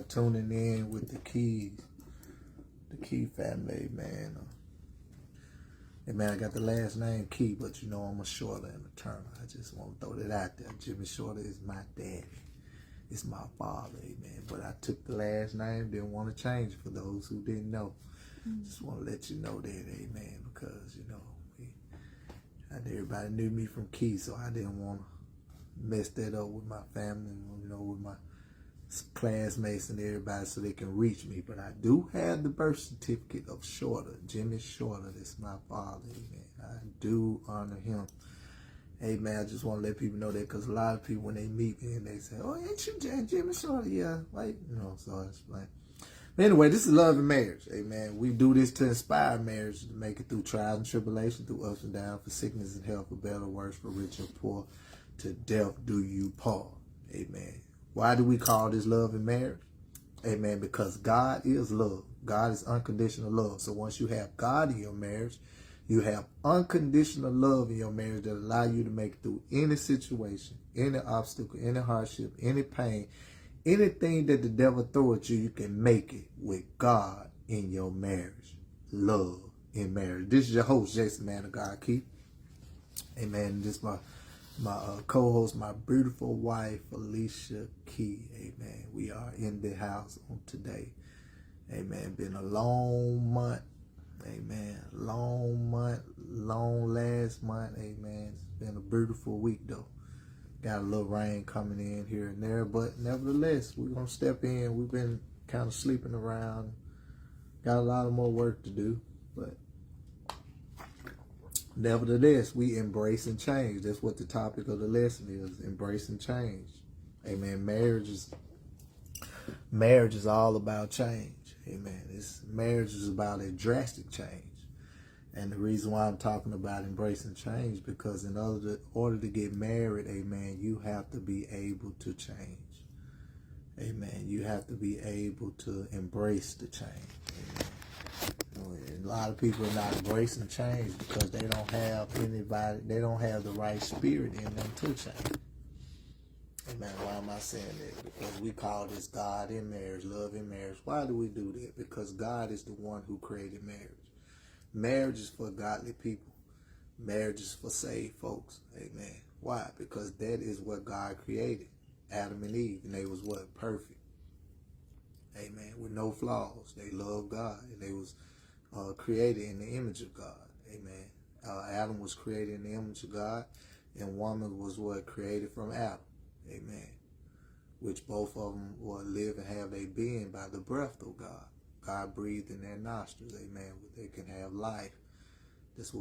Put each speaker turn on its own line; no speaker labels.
tuning in with the Key family, man. Hey, man, I got the last name Key, but you know I'm a Shorter and a Turner. I just want to throw that out there. Jimmy Shorter is my daddy. It's my father, amen. But I took the last name, didn't want to change it for those who didn't know. Just want to let you know that, amen, because, you know, everybody knew me from Key, so I didn't want to mess that up with my family, you know, with my classmates and everybody so they can reach me. But I do have the birth certificate of Shorter, Jimmy Shorter. That's my father, amen. I do honor him. Hey, man, I just want to let people know that because a lot of people, when they meet me and they say, oh, ain't you Jimmy Shorter? Yeah, like, you know, so it's like. But anyway, this is Love and Marriage. Hey, man, we do this to inspire marriage, to make it through trials and tribulation, through ups and downs, for sickness and health, for better or worse, for rich and poor, to death do you part. Amen. Why do we call this Love and Marriage? Amen. Because God is love. God is unconditional love. So once you have God in your marriage, you have unconditional love in your marriage that allow you to make it through any situation, any obstacle, any hardship, any pain, anything that the devil throw at you, you can make it with God in your marriage. Love in marriage. This is your host, Jason Man of God Keith. Amen. This is my co-host, my beautiful wife, Alicia Key. Amen. We are in the house on today. Amen. Been a long month. Amen. Long month, long last month. Amen. It's been a beautiful week though. Got a little rain coming in here and there, but nevertheless, we're going to step in. We've been kind of sleeping around. Got a lot of more work to do, but nevertheless, we embrace and change. That's what the topic of the lesson is, embrace and change. Amen. Marriage is all about change. Amen. Marriage is about a drastic change. And the reason why I'm talking about embracing change, because in order to get married, amen, you have to be able to change. Amen. You have to be able to embrace the change. Amen. A lot of people are not embracing change because they don't have the right spirit in them to change. Amen. Why am I saying that? Because we call this God in marriage, love in marriage. Why do we do that? Because God is the one who created marriage. Marriage is for godly people. Marriage is for saved folks. Amen. Why? Because that is what God created. Adam and Eve. And they was what? Perfect. Amen. With no flaws. They loved God. And they was created in the image of God. Amen. Adam was created in the image of God. And woman was what? Created from Adam. Amen. Which both of them will live and have a being by the breath of God. God breathed in their nostrils, amen, where they can have life. That's what